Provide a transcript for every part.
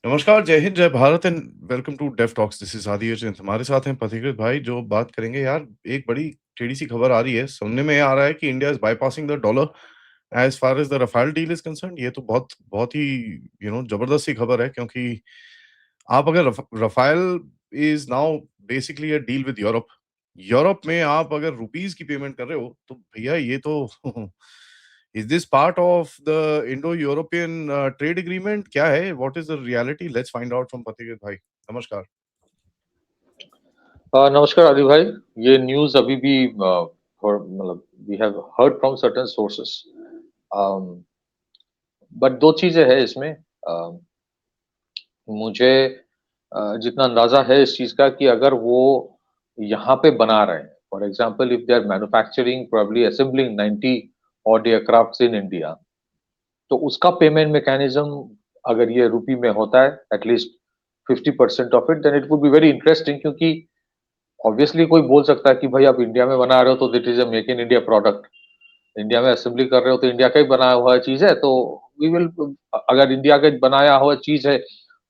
नमस्कार, जय हिंद, जय Bharat and welcome to Dev talks. This is Aadi Ajay. हमारे साथ हैं पथिकृत भाई जो बात करेंगे यार। एक बड़ी टेढ़ी-सी खबर आ रही है। सुनने में आ रहा है कि India is bypassing the dollar as far as the Rafale deal is concerned. ये तो बहुत बहुत ही ज़बरदस्त सी खबर है क्योंकि आप अगर Rafale is now basically a deal with Europe. Europe में आप अगर रुपीज़ की पेमेंट कर रहे हो, तो भैया ये तो is this part of the Indo European trade agreement? क्या है? What is the reality? Let's find out from Pathikrit भाई। नमस्कार। नमस्कार आदि भाई। ये न्यूज़ अभी भी मतलब we have heard from certain sources, but दो चीजें हैं इसमें। मुझे जितना अंदाजा है इस चीज का कि अगर वो यहाँ पे बना रहे हैं, for example if they are manufacturing probably assembling 90 और एयरक्राफ्ट्स इन इंडिया, तो उसका पेमेंट मैकेनिज्म अगर ये रुपी में होता है at least 50% of it, then it would be very interesting. क्योंकि ऑब्वियसली कोई बोल सकता है कि भाई आप इंडिया में बना रहे हो तो that is a make in India product, India में असेंबली कर रहे हो तो इंडिया का ही बनाया हुआ चीज है, तो वी विल, अगर इंडिया का बनाया हुआ चीज है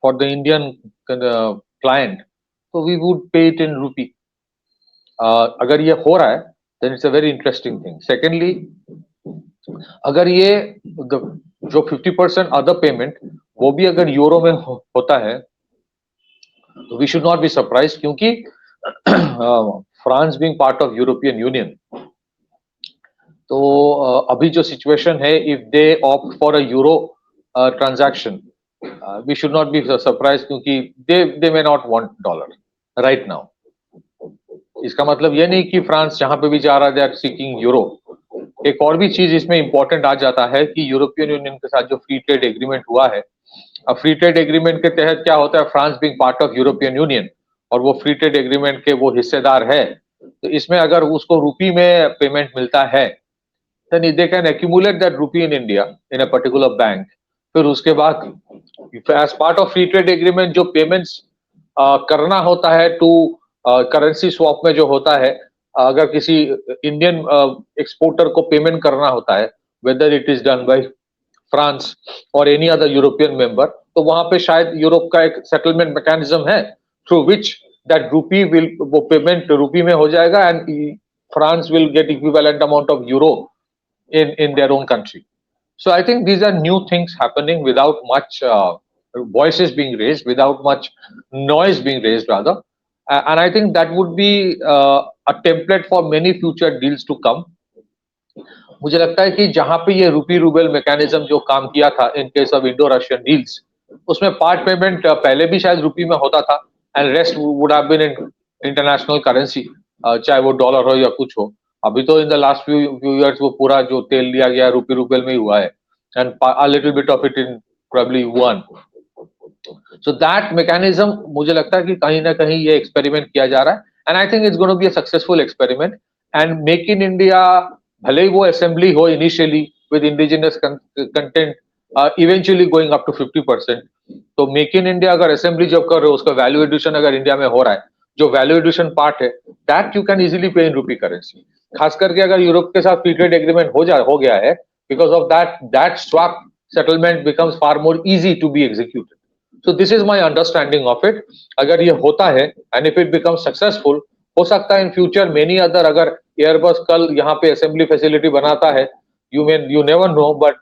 फॉर द इंडियन क्लाइंट, तो we would pay it in rupee. अगर ये हो रहा है then it's a very interesting thing. Secondly, अगर ये जो 50% अदर पेमेंट वो भी अगर यूरो में होता है, तो we should not be surprise. क्योंकि France being part of European Union, तो अभी जो सिचुएशन है, if they opt for a euro transaction, we should not be surprise, क्योंकि they may not want dollar right now. इसका मतलब ये नहीं कि फ्रांस जहां पे भी जा रहा है दे आर सीकिंग यूरो। एक और भी चीज इसमें इंपॉर्टेंट आ जाता है कि यूरोपियन यूनियन के साथ जो फ्री ट्रेड एग्रीमेंट हुआ है, अब फ्री ट्रेड एग्रीमेंट के तहत क्या होता है, France being part of European union और वो फ्री ट्रेड एग्रीमेंट के वो हिस्सेदार है, तो इसमें अगर उसको रुपी में पेमेंट मिलता है, then they can accumulate that rupee in India in a particular bank. फिर उसके बाद as part of free trade agreement जो payments करना होता है टू करेंसी स्वैप में जो होता है, अगर किसी इंडियन एक्सपोर्टर को पेमेंट करना होता है, whether it is done by France और एनी अदर यूरोपियन मेंबर, तो वहां पे शायद यूरोप का एक सेटलमेंट मैकेनिज्म है थ्रू विच दैट रूपी विल, वो पेमेंट रूपी में हो जाएगा and France will get equivalent amount of euro in their own country. So I think these are new things happening without much voices being raised, without much noise being raised rather. And I think that would be a template for many future deals to come. मुझे लगता है कि जहां पे ये रूपी rouble mechanism जो काम किया था in case of Indo Russian deals, उसमें पार्ट पेमेंट पहले भी शायद रूपी में होता था and rest would have been in international currency, चाहे वो डॉलर हो या कुछ हो। अभी तो in the last few years वो पूरा जो तेल लिया गया रूपी रूबल में ही हुआ है, and a little bit of it in probably one. So that mechanism मुझे लगता है कि कहीं ना कहीं ये एक्सपेरिमेंट किया जा रहा है, and I think it's going to be a successful experiment. And make in India, भले ही वो असेंबली हो initially with indigenous content, eventually going up to 50%, तो मेक इन इंडिया अगर असेंबली जब कर रहे हो, उसका वैल्यू एडिशन अगर इंडिया में हो रहा है, जो वैल्यू एडिशन पार्ट है दैट यू कैन इजीली पे इन रूपी करेंसी। खास करके अगर यूरोप के साथ फ्री ट्रेड एग्रीमेंट हो गया है, because of that swap settlement becomes far more easy to be executed. So this is my understanding of it. अगर ये होता है and if it become successful, हो सकता है इन फ्यूचर मेनी अदर, अगर एयरबस कल यहाँ पे असेंबली फैसिलिटी बनाता है, you never know, but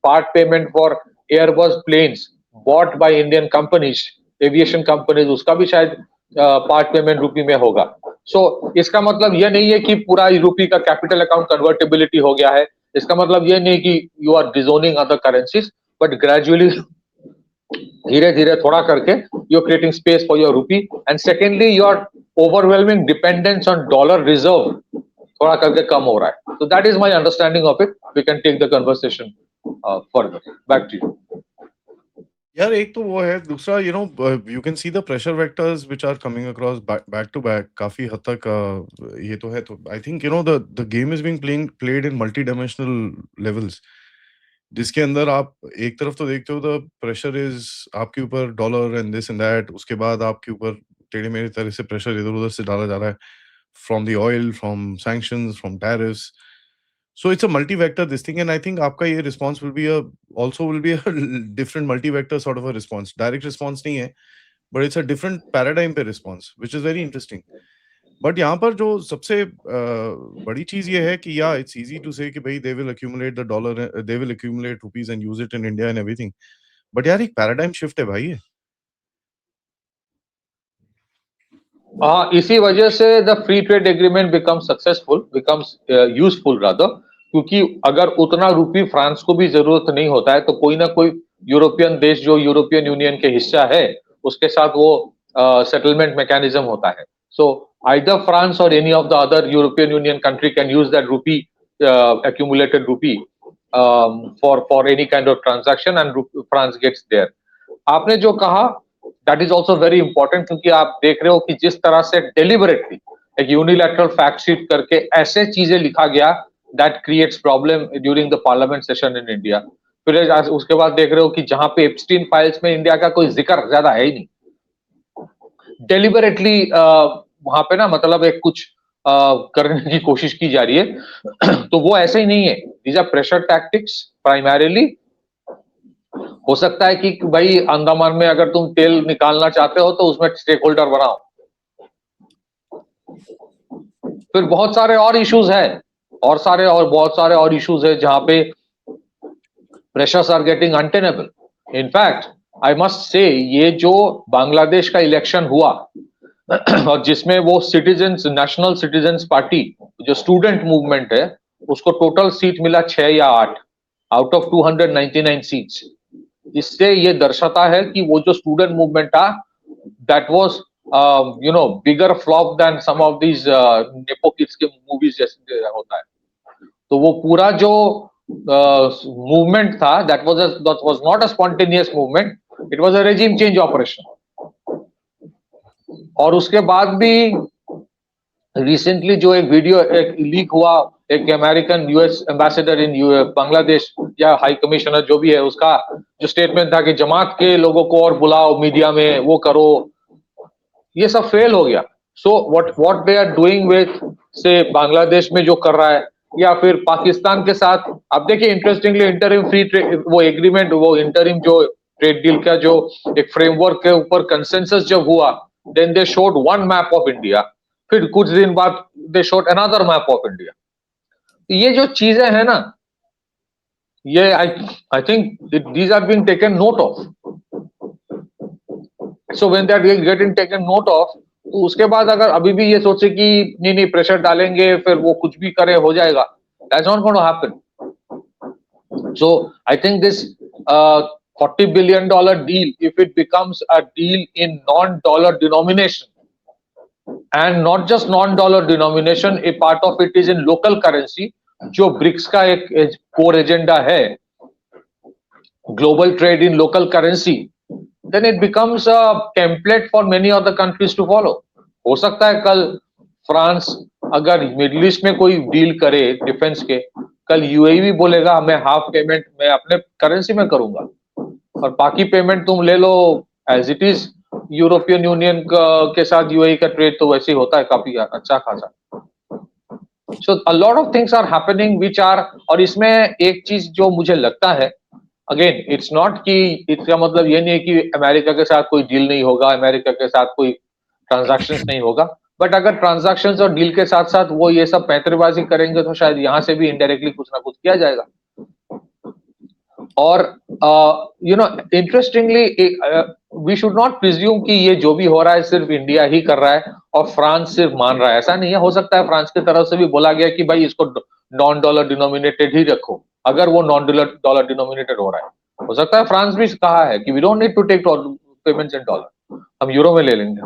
part payment for Airbus planes bought by Indian companies, aviation companies, उसका भी शायद पार्ट पेमेंट रूपी में होगा। सो इसका मतलब ये नहीं है कि पूरा रूपी का कैपिटल अकाउंट कन्वर्टेबिलिटी हो गया है। इसका मतलब ये नहीं कि you are dejoining other currencies, but gradually, धीरे धीरे थोड़ा करके you are creating space for your rupee, and secondly your overwhelming dependence on dollar reserve थोड़ा करके कम हो रहा है। So that is my understanding of it. We can take the conversation further. Back to you. यार एक तो वो है, दूसरा you can see the pressure vectors which are coming across back to back काफ़ी हद तक। ये तो है, तो I think the game is being played in multi dimensional levels, जिसके अंदर आप एक तरफ तो देखते हो द प्रेशर इज़ आपके ऊपर dollar and this and that, उसके बाद आपके ऊपर टेढ़े-मेढ़े तरह से प्रेशर इधर-उधर से डाला जा रहा है, from the oil, from sanctions, from tariffs. So it's a multi-vector this thing, and I think आपका ये response will be a different multi-vector sort of a response. Direct response नहीं है, but it's a different paradigm पे response, which is very interesting. But यहाँ पर जो सबसे बड़ी चीज ये है कि yeah, it's easy to say कि भाई they will accumulate the dollar, they will accumulate rupees and use it in India and everything. But यार एक paradigm shift है भाई ये. इसी वजह से the free trade agreement becomes successful, becomes useful rather, क्योंकि अगर उतना रुपी फ्रांस को भी जरूरत नहीं होता है तो कोई ना कोई यूरोपियन देश जो यूरोपियन यूनियन के हिस्सा है उसके साथ वो सेटलमेंट मैकेनिज्म होता है. सो आइदर फ्रांस और any of the other European union country can use that रूपी, accumulated rupee, for any kind of transaction, and France gets there. आपने जो कहा that is also very important, क्योंकि आप देख रहे हो कि जिस तरह से deliberately एक unilateral fact sheet करके ऐसे चीजें लिखा गया that creates problem during the parliament session in India. फिर उसके बाद देख रहे हो कि जहां पे एप्स्टीन फाइल्स में इंडिया का कोई जिक्र ज्यादा है ही नहीं, डेलिबरेटली वहां पे ना मतलब एक कुछ करने की कोशिश की जा रही है. तो वो ऐसे ही नहीं है, these are pressure tactics primarily. हो सकता है कि भाई अंडमान में अगर तुम तेल निकालना चाहते हो तो उसमें स्टेक होल्डर बनाओ. फिर बहुत सारे और इश्यूज है, बहुत सारे और इश्यूज है जहां पे pressures are getting untenable. In fact I must say ये जो बांग्लादेश का इलेक्शन हुआ और जिसमें वो सिटीजन्स, नेशनल सिटीजन्स पार्टी जो स्टूडेंट मूवमेंट है, उसको टोटल सीट मिला 6 या 8 आउट ऑफ 299 सीट्स. इससे ये दर्शाता है कि वो जो स्टूडेंट मूवमेंट था that was bigger flop than some of these nepo kids के मूवीज जैसे होता है. तो वो पूरा जो मूवमेंट था that was not a spontaneous movement, it was a regime change operation. और उसके बाद भी रिसेंटली जो एक वीडियो एक लीक हुआ, एक अमेरिकन यूएस एम्बेसडर इन बांग्लादेश या हाई कमिश्नर जो भी है, उसका जो स्टेटमेंट था कि जमात के लोगों को और बुलाओ मीडिया में, वो करो, ये सब फेल हो गया. So what they are doing with से बांग्लादेश में जो कर रहा है या फिर पाकिस्तान के साथ, आप देखिए इंटरेस्टिंगली इंटरिम फ्री ट्रेड वो एग्रीमेंट, वो इंटरिम जो ट्रेड डील का जो एक फ्रेमवर्क के ऊपर कंसेंसस जब हुआ, then they showed one map of India, फिर कुछ दिन बाद they showed another map of India. ये जो चीजें हैं ना, ये I think these are being taken note of. So when they are getting taken note of, तो उसके बाद अगर अभी भी ये सोचे कि नहीं प्रेशर डालेंगे फिर वो कुछ भी करे हो जाएगा, that's not going to happen. So I think this $40 billion deal, if it becomes a deal in non-dollar denomination, and not just non-dollar denomination, a part of it is in local currency, जो BRICS का एक core agenda है, global trade in local currency, then it becomes a template for many other countries to follow. हो सकता है कल France अगर middle east में कोई डील करे डिफेंस के, कल यूएई भी बोलेगा मैं हाफ पेमेंट मैं अपने करेंसी में करूंगा और बाकी पेमेंट तुम ले लो as it is. European Union के साथ यूएई का ट्रेड तो वैसे ही होता है काफी अच्छा खासा. So a lot of things are happening which are, और इसमें एक चीज जो मुझे लगता है, अगेन इट्स नॉट कि इसका मतलब ये नहीं है कि अमेरिका के साथ कोई डील नहीं होगा, अमेरिका के साथ कोई ट्रांजैक्शंस नहीं होगा, बट अगर ट्रांजैक्शंस और डील के साथ साथ वो ये सब पैंतरेबाजी करेंगे तो शायद यहाँ से भी इनडायरेक्टली कुछ ना कुछ किया जाएगा. और interestingly we should not presume कि ये जो भी हो रहा है सिर्फ इंडिया ही कर रहा है और फ्रांस सिर्फ मान रहा है, ऐसा नहीं है. हो सकता है फ्रांस की तरफ से भी बोला गया कि भाई इसको नॉन डॉलर डिनोमिनेटेड ही रखो, अगर वो नॉन डॉलर डिनोमिनेटेड हो रहा है. हो सकता है फ्रांस भी कहा है कि we don't need to take payments in dollar, हम यूरो में ले लेंगे.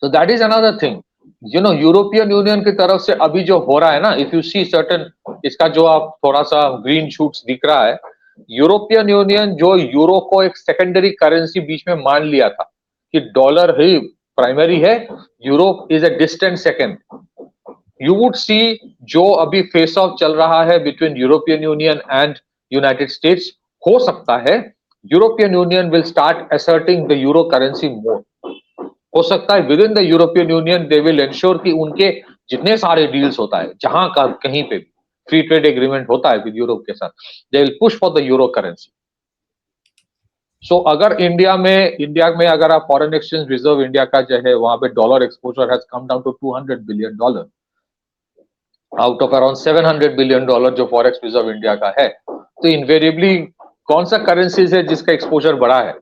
So that is another thing. European union की तरफ से अभी जो हो रहा है ना, इफ यू सी सर्टेन, इसका जो आप थोड़ा सा ग्रीन शूट्स दिख रहा है, यूरोपियन यूनियन जो यूरो को एक सेकेंडरी करेंसी बीच में मान लिया था कि डॉलर ही प्राइमरी है, Europe is a distant second. You would see जो अभी फेस ऑफ चल रहा है between European Union and United States, हो सकता है European Union will start asserting the euro currency more. हो सकता है within the European Union they will ensure कि उनके जितने सारे डील्स होता है, जहां का कहीं पे भी फ्री ट्रेड एग्रीमेंट होता है विद यूरोप के साथ, they will push for the euro currency. So अगर इंडिया में अगर आप फॉरेन एक्सचेंज रिजर्व इंडिया का जो है वहां पे dollar exposure has come down to $200 billion out of around $700 billion जो फॉरेक्स रिजर्व इंडिया का है, तो इन्वेरिएबली कौन सा करेंसीज है जिसका एक्सपोजर बढ़ा है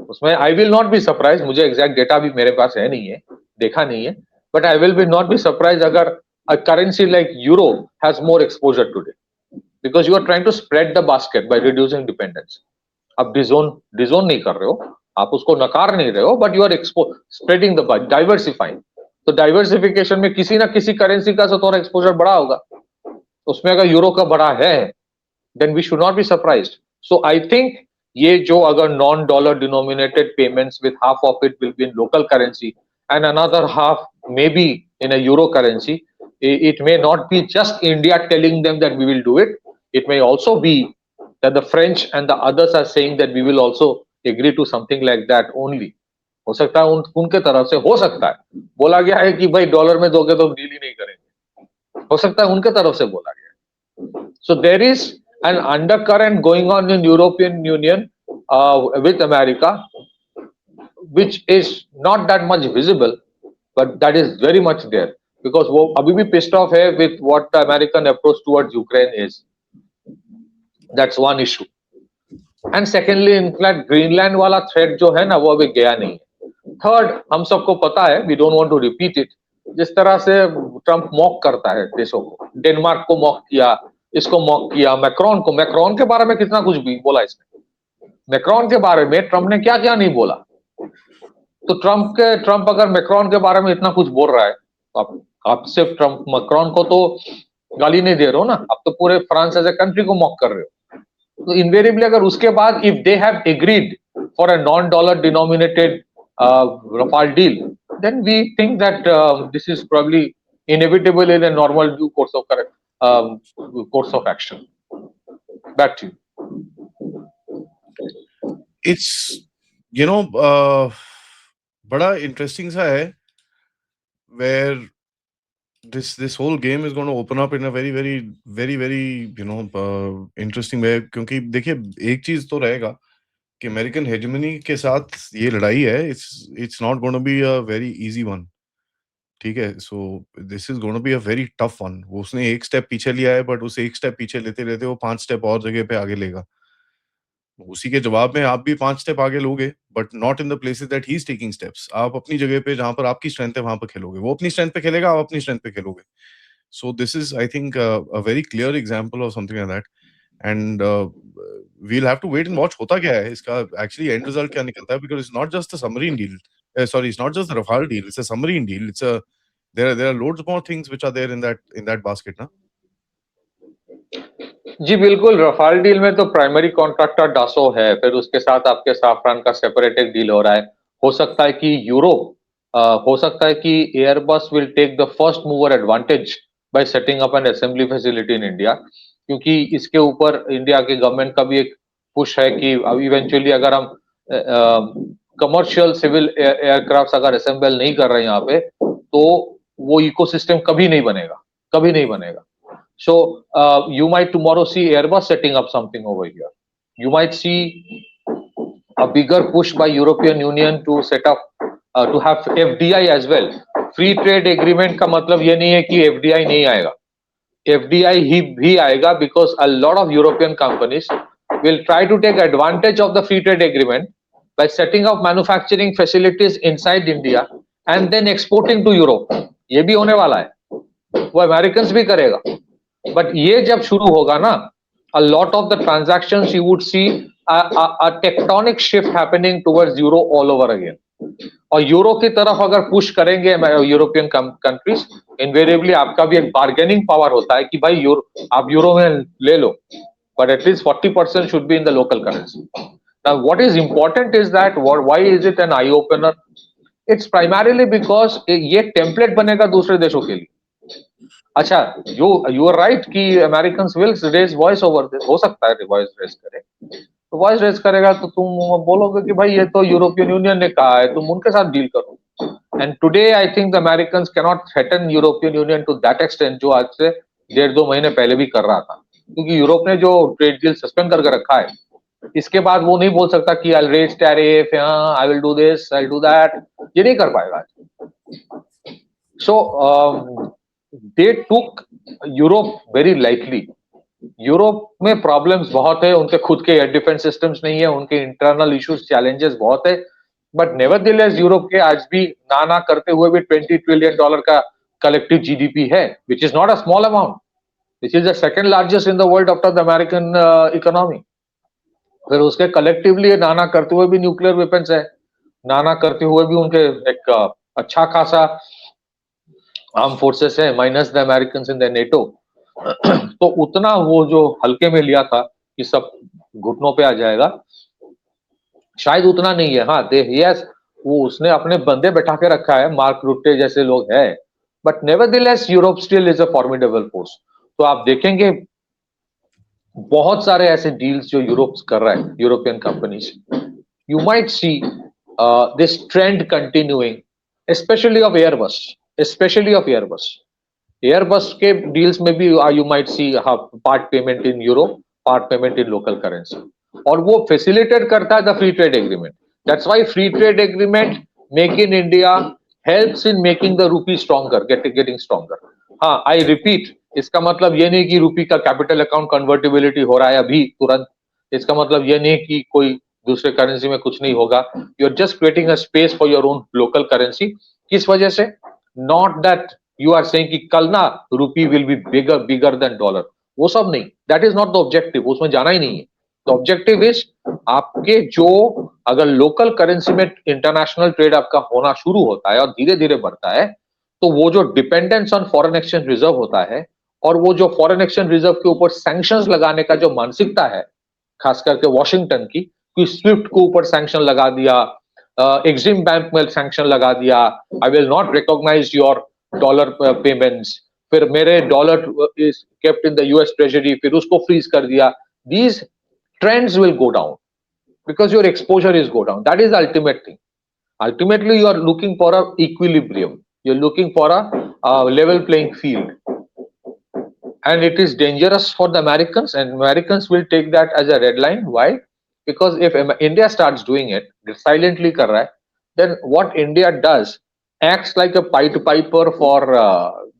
उसमें? I will not be surprise, मुझे एग्जैक्ट डेटा भी मेरे पास है नहीं है, देखा नहीं है, but I will be not be surprise अगर a currency like euro has more exposure today, because you are trying to spread the basket by reducing dependence. आप डिजोन नहीं कर रहे हो, आप उसको नकार नहीं रहे हो, but you are spreading the diversifying. तो डाइवर्सिफिकेशन में किसी ना किसी करेंसी का तो थोड़ा एक्सपोजर बढ़ा होगा, उसमें अगर यूरो का बढ़ा है then we should not be surprised. So I think ये जो अगर non dollar denominated payments with half of it will be in local currency and another half may be in a euro currency, it may not be just India telling them that we will do it. It may also be that the French and the others are saying that we will also agree to something like that only. हो सकता है उनके तरफ से, हो सकता है बोला गया है कि भाई डॉलर में दोगे तो डील ही नहीं करेंगे, हो सकता है उनके तरफ से बोला गया है. So there is an undercurrent going on in European Union with America, which is not that much visible, but that is very much there. Because वो अभी भी pissed off है with what the American approach towards Ukraine is. That's one issue. And secondly, in fact, Greenland वाला threat जो है ना वो अभी गया नहीं है. Third, हम सबको पता है, we don't want to repeat it, जिस तरह से ट्रम्प मॉक करता है देशों को, डेनमार्क को मॉक किया, इसको मॉक किया, मैक्रोन के बारे में कितना कुछ भी बोला इसने. मैक्रोन के बारे में ट्रम्प ने क्या क्या नहीं बोला. तो ट्रम्प अगर मैक्रोन के बारे में इतना कुछ बोल रहा है, तो आप सिर्फ ट्रम्प मैक्रोन को तो गाली नहीं दे रहे हो ना, आप तो पूरे फ्रांस एज ए कंट्री को मॉक कर रहे हो. तो इनवेरिएबली अगर उसके बाद if they have agreed for a non dollar denominated Rafale deal, then we think that this is probably inevitable in a normal due course of action. Back to you. It's बड़ा interesting सा है where this whole game is going to open up in a very very very very interesting way. क्योंकि देखिए एक चीज तो रहेगा कि अमेरिकन हेजेमनी के साथ ये लड़ाई है, it's not going to be a very easy one. ठीक है, सो this is gonna be a very tough one. वो उसने एक स्टेप पीछे लिया है, बट उसे एक स्टेप पीछे लेते लेते वो 5 स्टेप और जगह पे आगे लेगा. उसी के जवाब में आप भी 5 स्टेप आगे लोगे, but not in the places that he is taking steps. आप अपनी जगह पे जहां पर आपकी स्ट्रेंथ है वहां पर खेलोगे, वो अपनी स्ट्रेंथ पे खेलेगा, आप अपनी स्ट्रेंथ पे खेलोगे. सो this is I think a very clear example of something like that. And we'll have to wait and watch होता क्या है इसका एक्चुअली एंड रिजल्ट क्या निकलता है, because it's not just a submarine deal. Sorry, it's not just the Rafale deal, it's a submarine deal. There are loads more things which are there in that basket, na? जी बिल्कुल, Rafale deal में तो primary contractor Dassault है, फिर उसके साथ आपके Safran का separate एक डील हो रहा है. हो सकता है कि हो सकता है कि Airbus will take the first mover advantage by setting up an assembly facility in India, क्योंकि इसके ऊपर इंडिया के गवर्नमेंट का भी एक पुश है कि इवेंचुअली अगर हम कमर्शियल सिविल एयरक्राफ्ट अगर असेंबल नहीं कर रहे हैं यहाँ पे, तो वो इकोसिस्टम कभी नहीं बनेगा. So you might tomorrow see Airbus setting up something over here. You might see a bigger push by European Union to set up to have FDI as well. Free trade agreement का मतलब ये नहीं है कि FDI नहीं आएगा. FDI ही भी आएगा, because a lot of European companies will try to take advantage of the free trade agreement by setting up manufacturing facilities inside India and then exporting to Europe. ये भी होने वाला है, वो अमेरिकन्स भी करेगा. बट ये जब शुरू होगा ना, a lot of the transactions you would see a tectonic shift happening towards euro all over again. और यूरो की तरफ अगर पुश करेंगे यूरोपियन कंट्रीज, इनवेरिएबली आपका भी एक बार्गेनिंग पावर होता है कि भाई आप यूरो में ले लो, but at least 40% should be in the local currency. Now what is important is that why is it an eye opener? It's primarily because ये टेम्पलेट बनेगा दूसरे देशों के लिए. अच्छा, यू आर राइट कि American will raise voice over this. हो सकता है वॉइस रेज करे, तो वॉइस रेज करेगा तो तुम बोलोगे कि भाई ये तो यूरोपियन यूनियन ने कहा है, तुम उनके साथ डील करो. And today I think the Americans cannot threaten European Union to that extent जो आज से 1.5-2 महीने पहले भी कर रहा था, क्योंकि यूरोप ने जो ट्रेड डील सस्पेंड करके रखा है, इसके बाद वो नहीं बोल सकता कि I'll raise tariff, I will do this, I'll do that, ये नहीं कर पाएगा। So they took Europe very lightly. Europe में प्रॉब्लम्स बहुत है, उनके खुद के एयर डिफेंस सिस्टम्स नहीं है, उनके इंटरनल इश्यूज चैलेंजेस बहुत है, बट नेवरदलेस यूरोप के आज भी ना करते हुए भी $20 ट्रिलियन का कलेक्टिव जीडीपी है, which is not a small amount, which is the second largest in the world after the American economy. फिर उसके कलेक्टिवली ना करते हुए भी न्यूक्लियर वेपन्स है, ना करते हुए भी उनके एक अच्छा खासा आर्म फोर्सेस है, minus the American in the NATO. तो उतना वो जो हल्के में लिया था कि सब घुटनों पे आ जाएगा, शायद उतना नहीं है। हाँ यस, वो उसने अपने बंदे बैठा के रखा है, मार्क रुट्टे जैसे लोग हैं, but nevertheless Europe still is a formidable force. तो आप देखेंगे बहुत सारे ऐसे डील्स जो यूरोप कर रहा है, European companies, you might see this trend continuing, specially of Airbus, specially of Airbus. Airbus के डील्स में भी you might see part payment in euro, part payment in local currency, और वो फैसिलिटेट करता है the free trade agreement. That's why free trade agreement make in India helps in making the rupee stronger, getting stronger. हाँ, I repeat, इसका मतलब ये नहीं कि रूपी का कैपिटल अकाउंट कन्वर्टिबिलिटी हो रहा है अभी तुरंत, इसका मतलब ये नहीं कि कोई दूसरे करेंसी में कुछ नहीं होगा। You are just creating a space for your own local currency. किस वजह से? Not that you are saying कि कल ना rupee will be bigger than dollar, वो सब नहीं, that is not the objective, उसमें जाना ही नहीं है। द ऑब्जेक्टिव इज आपके जो अगर लोकल करेंसी में इंटरनेशनल ट्रेड आपका होना शुरू होता है और धीरे धीरे बढ़ता है, तो वो जो dependence on foreign exchange reserve होता है, और वो जो फॉरेन एक्सचेंज रिजर्व के ऊपर सैंक्शंस लगाने का जो मानसिकता है, खास करके वॉशिंगटन की, कि स्विफ्ट के ऊपर सैंक्शन लगा दिया, एक्सिम बैंक में सैंक्शन लगा दिया, I will not recognize your dollar payments, फिर मेरे dollar is kept in the US treasury, फिर उसको फ्रीज कर दिया। These trends will go down because your exposure is go down. That is the ultimate thing. Ultimately, you are looking for a equilibrium. You're looking for a level playing field, and it is dangerous for the Americans. And Americans will take that as a red line. Why? Because if India starts doing it silently, कर रहा है, then what India does acts like a Pied Piper for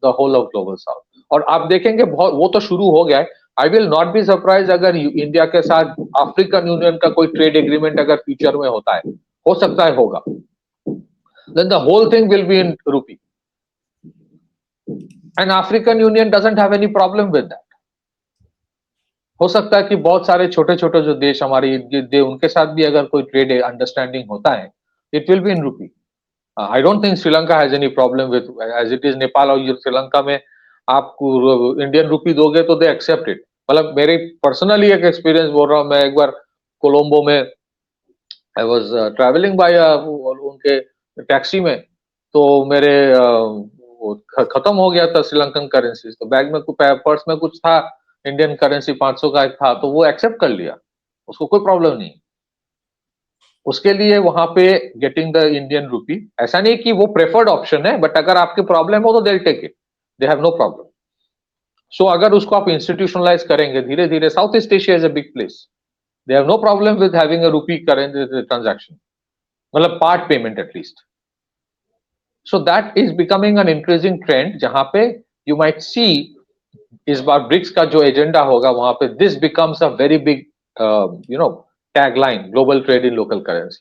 the whole of global South. और आप देखेंगे बहुत वो तो शुरू हो गया है। आई विल नॉट बी सरप्राइज अगर इंडिया के साथ अफ्रीकन यूनियन का कोई ट्रेड एग्रीमेंट अगर फ्यूचर में होता है, हो सकता है होगा, then the whole thing will be in rupee, and African Union doesn't have any problem with that. हो सकता है कि बहुत सारे छोटे छोटे जो देश हमारे उनके साथ भी अगर कोई ट्रेड अंडरस्टैंडिंग होता है, it will be in rupee. I don't think Sri Lanka has any problem with, as it is Nepal और श्रीलंका में आप इंडियन रूपी दोगे तो दे एक्सेप्ट इट। मतलब मेरे पर्सनली एक एक्सपीरियंस बोल रहा हूँ, मैं एक बार कोलंबो में आई वाज ट्रैवलिंग बाय उनके टैक्सी में, तो मेरे खत्म हो गया था श्रीलंकन करेंसी, तो बैग में पर्स में कुछ था इंडियन करेंसी 500 का था, तो वो एक्सेप्ट कर लिया, उसको कोई प्रॉब्लम नहीं। उसके लिए वहां पे गेटिंग द इंडियन रूपी, ऐसा नहीं कि वो प्रेफर्ड ऑप्शन है, बट अगर आपके प्रॉब्लम हो तो they take it, they have no problem. So अगर उसको आप इंस्टीट्यूशनलाइज करेंगे धीरे धीरे, South East Asia is a big place, they have no problem with having a rupee currency transaction, मतलब part payment at least. So that is becoming an increasing trend, जहां पे you might सी इस बार ब्रिक्स का जो agenda होगा वहां पे this becomes a very big you know tagline, global trade in local currency.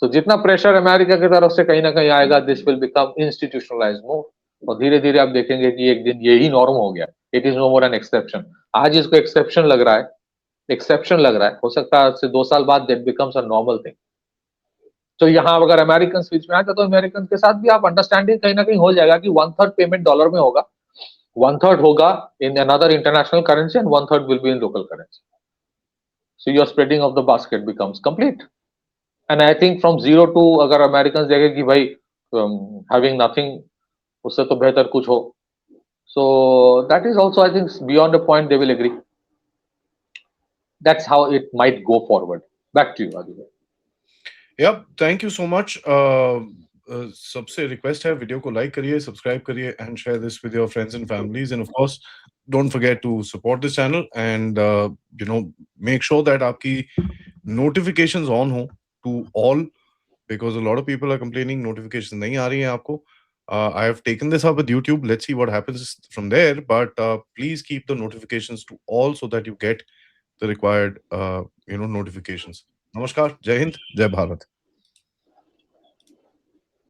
तो जितना प्रेशर अमेरिका की तरफ से कहीं ना कहीं आएगा, दिस विल बिकम इंस्टीट्यूशनलाइज मोर, और धीरे धीरे आप देखेंगे कि एक दिन यही नॉर्म हो गया, it is no more an exception. आज इसको एक्सेप्शन लग रहा है, एक्सेप्शन लग रहा है, हो सकता है आज से 2 साल बाद that becomes a normal thing. तो यहाँ अगर अमेरिकन स्विच में आए तो अमेरिकन के साथ भी आप अंडरस्टैंडिंग कहीं ना कहीं हो जाएगा कि 1/3 पेमेंट डॉलर में होगा, 1/3 होगा in another international currency, and 1/3 will be in local currency. So your spreading of the basket becomes complete. And I think from 0 to अगर Americans देखे कि भाई having nothing उससे तो बेहतर कुछ हो, so that is also I think beyond a point they will agree. That's how it might go forward. Back to you, Adi. Yep, thank you so much. सबसे रिक्वेस्ट है, वीडियो को like करिए, subscribe करिए and share this with your friends and families, and of course don't forget to support this channel, and you know make sure that आपकी notifications on हो to all, because a lot of people are complaining notifications nahi aa rahi hain aapko. I have taken this up with YouTube. Let's see what happens from there. But please keep the notifications to all so that you get the required notifications. Namaskar. Jai Hind. Jai Bharat.